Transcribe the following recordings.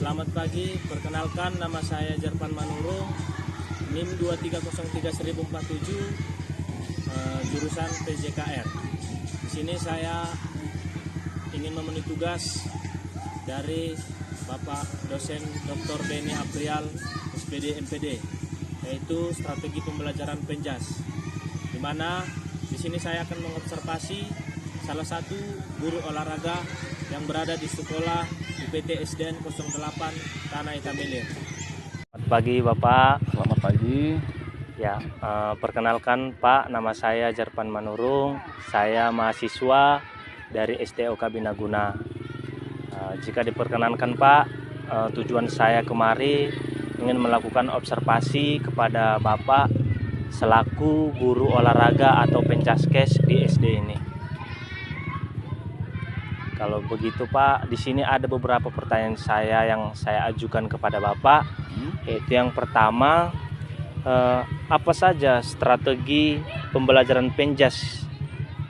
Selamat pagi, perkenalkan nama saya Jarpan Manurung, NIM 2303047, jurusan PJKR. Di sini saya ingin memenuhi tugas dari Bapak dosen Dr. Denny Aprial, SPD MPD, yaitu strategi pembelajaran Penjas. Di mana di sini saya akan mengobservasi salah satu guru olahraga yang berada di sekolah UPT SDN 08 Tanah Hitam Ilir. Selamat pagi Bapak. Selamat pagi. Ya, perkenalkan Pak, nama saya Jarpan Manurung. Saya mahasiswa dari STOK Binaguna. Jika diperkenankan Pak, tujuan saya kemari ingin melakukan observasi kepada Bapak selaku guru olahraga atau pencaskes di SD ini. Kalau begitu Pak, di sini ada beberapa pertanyaan yang saya ajukan kepada Bapak. Yaitu yang pertama, apa saja strategi pembelajaran Penjas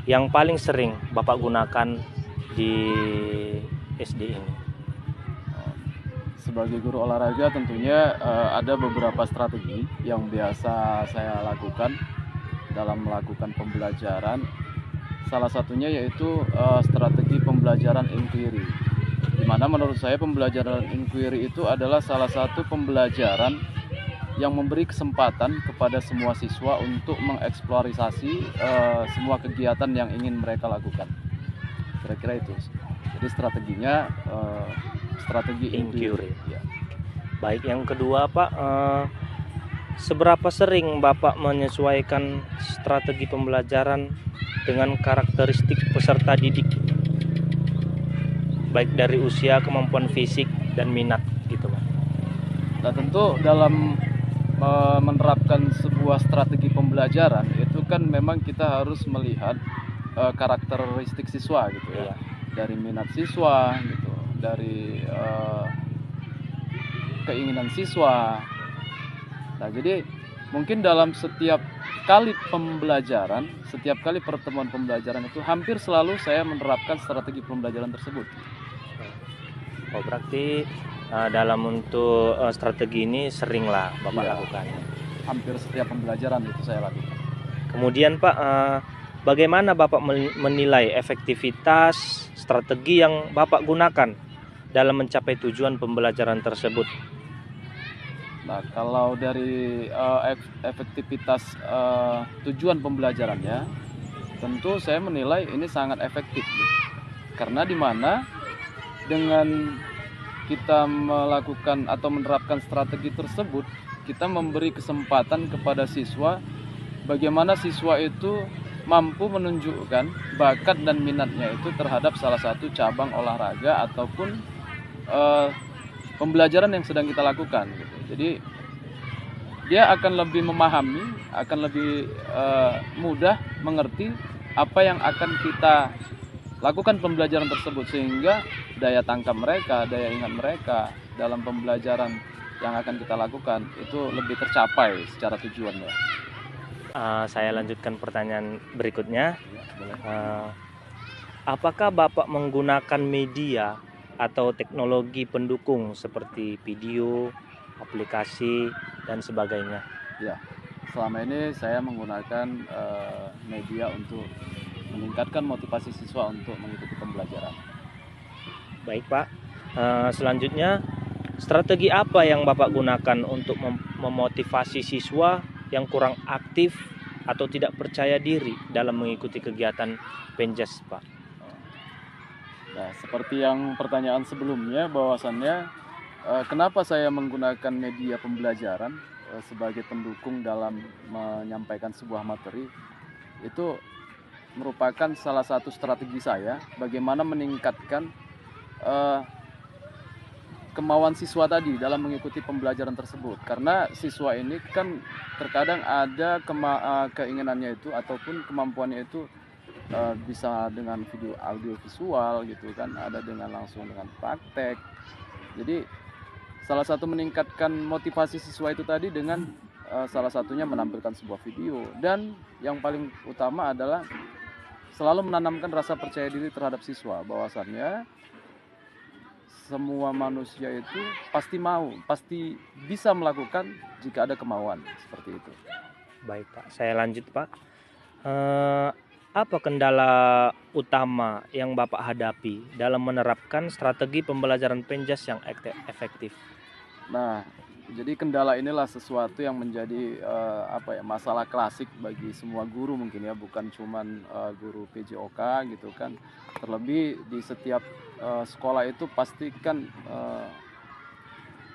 yang paling sering Bapak gunakan di SD ini? Sebagai guru olahraga tentunya ada beberapa strategi yang biasa saya lakukan dalam melakukan pembelajaran. Salah satunya yaitu strategi pembelajaran inquiry, di mana menurut saya pembelajaran inquiry itu adalah salah satu pembelajaran yang memberi kesempatan kepada semua siswa untuk mengeksplorasi semua kegiatan yang ingin mereka lakukan. Kira-kira itu. Jadi strateginya strategi inquiry. Ya. Baik, yang kedua Pak, seberapa sering Bapak menyesuaikan strategi pembelajaran dengan karakteristik peserta didik, baik dari usia, kemampuan fisik, dan minat gitu Pak? Nah, tentu dalam menerapkan sebuah strategi pembelajaran itu kan memang kita harus melihat karakteristik siswa gitu ya. Dari minat siswa gitu, dari keinginan siswa. Nah, jadi mungkin dalam setiap kali pembelajaran, setiap kali pertemuan pembelajaran itu hampir selalu saya menerapkan strategi pembelajaran tersebut. Oh, berarti dalam untuk strategi ini seringlah Bapak lakukan. Hampir setiap pembelajaran itu saya lakukan. Kemudian Pak, bagaimana Bapak menilai efektivitas strategi yang Bapak gunakan dalam mencapai tujuan pembelajaran tersebut? Nah, kalau dari efektivitas tujuan pembelajarannya, tentu saya menilai ini sangat efektif. Karena di mana dengan kita melakukan atau menerapkan strategi tersebut, kita memberi kesempatan kepada siswa bagaimana siswa itu mampu menunjukkan bakat dan minatnya itu terhadap salah satu cabang olahraga ataupun pembelajaran yang sedang kita lakukan gitu. Jadi dia akan lebih memahami, akan lebih mudah mengerti apa yang akan kita lakukan pembelajaran tersebut, sehingga daya tangkap mereka, daya ingat mereka dalam pembelajaran yang akan kita lakukan itu lebih tercapai secara tujuannya. Saya lanjutkan pertanyaan berikutnya. Apakah Bapak menggunakan media atau teknologi pendukung seperti video, aplikasi, dan sebagainya? Ya, selama ini saya menggunakan media untuk meningkatkan motivasi siswa untuk mengikuti pembelajaran. Baik Pak, selanjutnya strategi apa yang Bapak gunakan untuk memotivasi siswa yang kurang aktif atau tidak percaya diri dalam mengikuti kegiatan Penjas Pak? Nah, seperti yang pertanyaan sebelumnya, bahwasannya kenapa saya menggunakan media pembelajaran sebagai pendukung dalam menyampaikan sebuah materi, itu merupakan salah satu strategi saya bagaimana meningkatkan kemauan siswa tadi dalam mengikuti pembelajaran tersebut. Karena siswa ini kan terkadang ada keinginannya itu ataupun kemampuannya itu bisa dengan audio visual gitu kan, ada dengan langsung dengan praktek. Jadi salah satu meningkatkan motivasi siswa itu tadi dengan salah satunya menampilkan sebuah video, dan yang paling utama adalah selalu menanamkan rasa percaya diri terhadap siswa, bahwasannya semua manusia itu pasti bisa melakukan jika ada kemauan, seperti itu. Baik Pak, saya lanjut Pak. Apa kendala utama yang Bapak hadapi dalam menerapkan strategi pembelajaran penjas yang efektif? Nah, jadi kendala inilah sesuatu yang menjadi masalah klasik bagi semua guru mungkin ya, bukan cuman guru PJOK gitu kan. Terlebih di setiap sekolah itu pastikan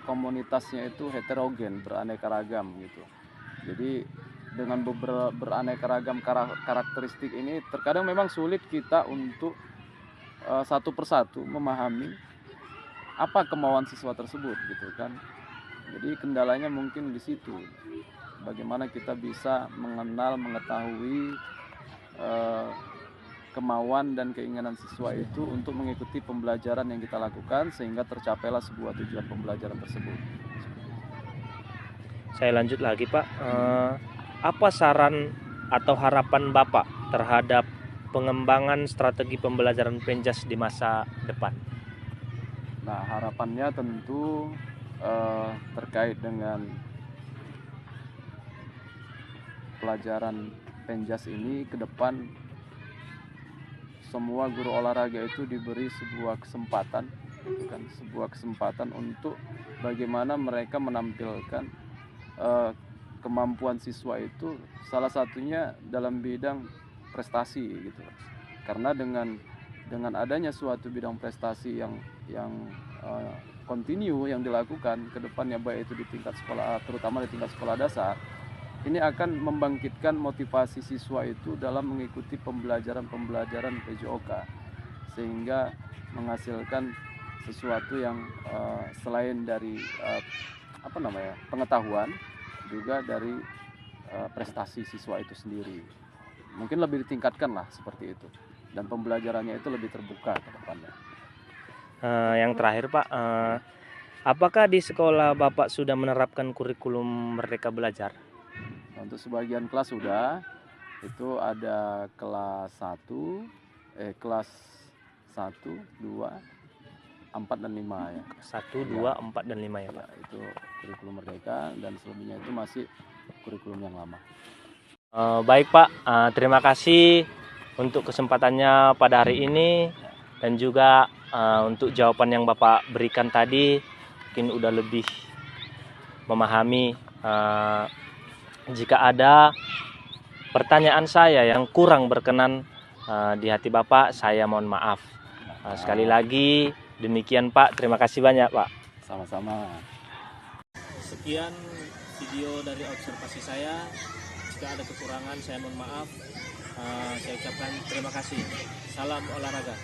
komunitasnya itu heterogen, beraneka ragam gitu. Jadi dengan beraneka ragam karakteristik ini terkadang memang sulit kita untuk satu persatu memahami apa kemauan siswa tersebut gitu kan. Jadi kendalanya mungkin di situ. Bagaimana kita bisa mengetahui kemauan dan keinginan siswa itu untuk mengikuti pembelajaran yang kita lakukan sehingga tercapailah sebuah tujuan pembelajaran tersebut. Saya lanjut lagi Pak. Apa saran atau harapan Bapak terhadap pengembangan strategi pembelajaran penjas di masa depan? Nah, harapannya tentu terkait dengan pelajaran penjas ini ke depan semua guru olahraga itu diberi sebuah kesempatan, sebuah kesempatan untuk bagaimana mereka menampilkan kemampuan siswa itu, salah satunya dalam bidang prestasi gitu. Karena dengan adanya suatu bidang prestasi yang kontinu yang dilakukan ke depannya, baik itu di tingkat sekolah, terutama di tingkat sekolah dasar, ini akan membangkitkan motivasi siswa itu dalam mengikuti pembelajaran PJOK, sehingga menghasilkan sesuatu yang selain dari pengetahuan, juga dari prestasi siswa itu sendiri. Mungkin lebih ditingkatkan lah seperti itu, dan pembelajarannya itu lebih terbuka ke depannya. Yang terakhir Pak, apakah di sekolah Bapak sudah menerapkan kurikulum Merdeka Belajar? Untuk sebagian kelas sudah, itu ada kelas 1, kelas 1, 2, 4 dan 5 ya. 1, 2, 4 dan 5 ya Pak. Ya, itu kurikulum Merdeka, dan selebihnya itu masih kurikulum yang lama. Baik Pak, terima kasih untuk kesempatannya pada hari ini, dan juga untuk jawaban yang Bapak berikan tadi, mungkin udah lebih memahami. Jika ada pertanyaan saya yang kurang berkenan di hati Bapak, saya mohon maaf. Sekali lagi demikian Pak, terima kasih banyak Pak. Sama-sama. Sekian video dari observasi saya. Jika ada kekurangan saya mohon maaf. Saya ucapkan terima kasih. Salam olahraga.